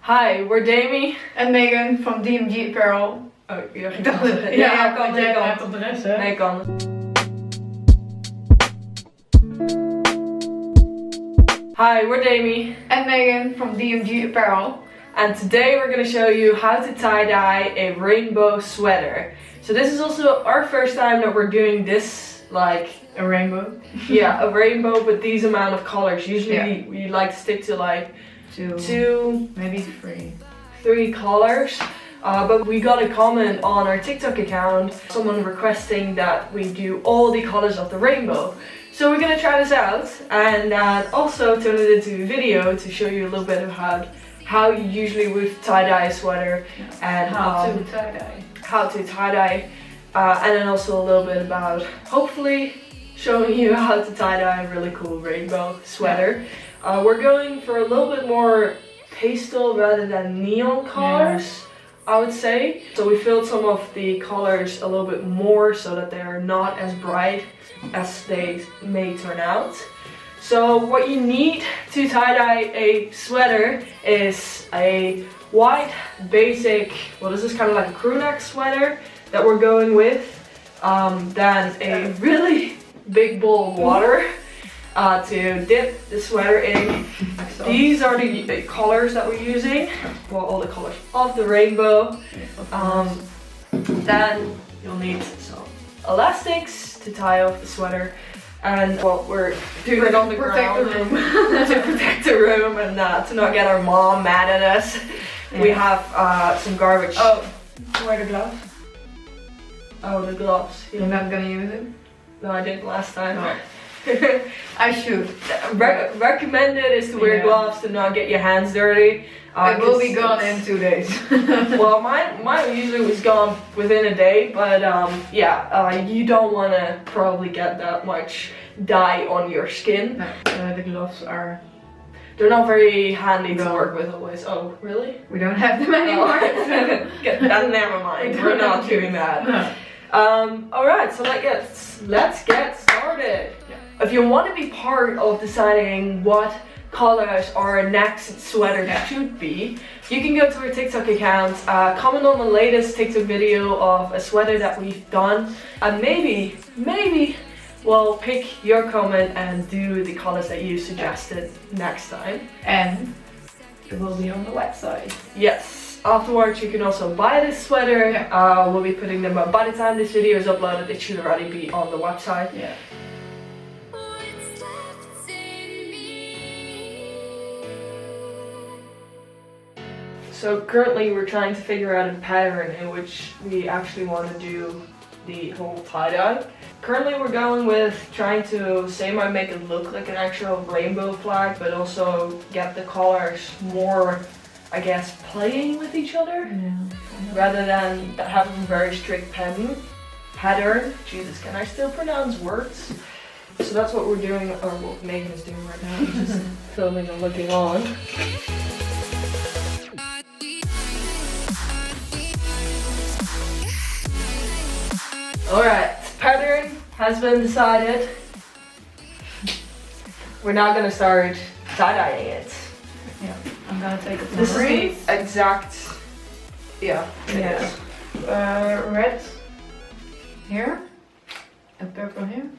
Hi, we're Demi. En Megan van DMG Apparel. Oh, ja, Ik dacht dat jij kan. hebt op de rest, hè? Nee, kan. Hi, we're Demi. En Megan from DMG Apparel. And today we're going to show you how to tie-dye a rainbow sweater. So this is also our first time that we're doing this, like A rainbow. yeah, a rainbow with these amount of colors. Usually Yeah. we like to stick to like Two, maybe three colors. But we got a comment on our TikTok account, someone requesting that we do all the colors of the rainbow. So we're gonna try this out and also turn it into a video to show you a little bit of how you usually would tie-dye a sweater and how to tie-dye. How to tie-dye, and then also a little bit about hopefully showing you how to tie-dye a really cool rainbow sweater. We're going for a little bit more pastel rather than neon colors, I would say. So we filled some of the colors a little bit more so that they are not as bright as they may turn out. So what you need to tie-dye a sweater is a white basic, well, this is kind of like a crew neck sweater that we're going with. Then a really big bowl of water to dip the sweater in. These are the colors that we're using. Well, all the colors of the rainbow. Then you'll need some elastics to tie off the sweater. And well, we're doing it on the ground to protect the room and to not get our mom mad at us. Yeah. We have some garbage. Oh, wear the gloves. Oh, the gloves. You're not gonna use it? No, I didn't last time. No. I should. Recommended is to wear gloves to not get your hands dirty. It will be gone in 2 days. Well, mine usually was gone within a day, but you don't want to probably get that much dye on your skin. No, the gloves are... They're not very handy to work with always. Oh, really? We don't have them anymore. Never mind. We're not doing that. No. Alright, so let's get started. Yeah. If you want to be part of deciding what colors our next sweater should be, you can go to our TikTok account, comment on the latest TikTok video of a sweater that we've done, and maybe we'll pick your comment and do the colors that you suggested next time. And it will be on the website. Yes. Afterwards, you can also buy this sweater. Yeah. We'll be putting them up. By the time this video is uploaded, it should already be on the website. Yeah. So currently we're trying to figure out a pattern in which we actually want to do the whole tie-dye. Currently we're going with trying to make it look like an actual rainbow flag, but also get the colors more, I guess, playing with each other, rather than having a very strict pattern. Jesus, can I still pronounce words? So that's what we're doing, or what Megan is doing right now, just filming and looking on. Alright, pattern has been decided. We're now gonna start tie-dyeing it. Yeah, I'm gonna take it. This is the exact, red here and purple here.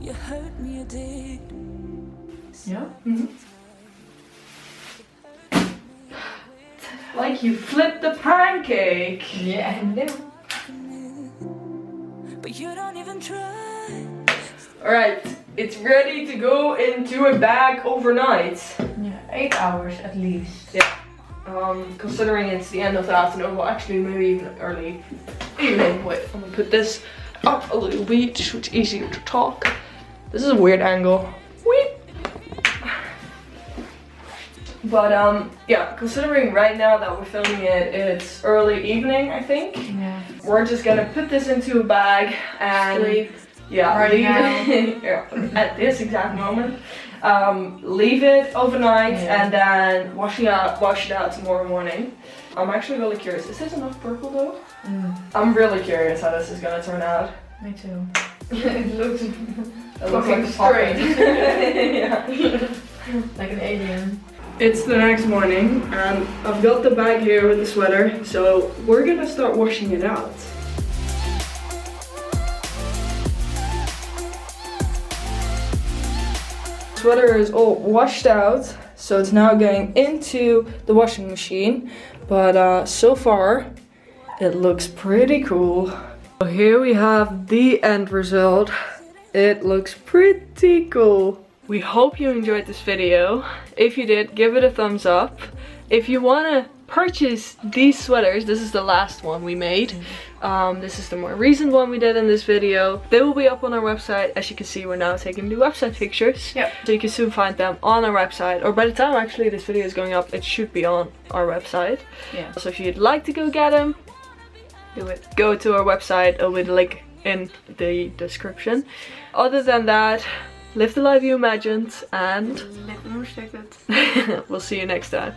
You hurt me, you did. Yeah. Mm-hmm. Like you flipped the pancake. Yeah, I know. But you don't even try. Alright, it's ready to go into a bag overnight. Yeah, 8 hours at least. Yeah. Considering it's the end of the afternoon, well actually maybe even early evening. Wait, I'm gonna put this up a little bit so it's easier to talk. This is a weird angle. Weep. But considering right now that we're filming it, it's early evening, I think. Yeah. We're just gonna put this into a bag and sleep. Yeah, right leave it at this exact moment. Leave it overnight and then wash it out tomorrow morning. I'm actually really curious. Is this enough purple though? I'm really curious how this is gonna turn out. Me too. It looks It looks like Looking a puppet. straight. Yeah. Like an alien. It's the next morning and I've got the bag here with the sweater, so we're gonna start washing it out. Sweater is all washed out, so it's now going into the washing machine, but so far it looks pretty cool. So here we have the end result. It looks pretty cool. We hope you enjoyed this video. If you did, give it a thumbs up. If you want to purchase these sweaters, this is the last one we made. This is the more recent one we did in this video. They will be up on our website. As you can see, we're now taking new website pictures. Yep. So you can soon find them on our website, or by the time actually this video is going up, it should be on our website. Yeah. So if you'd like to go get them, do it. Go to our website, I'll leave the link in the description. Other than that, live the life you imagined, and Live the most. we'll see you next time.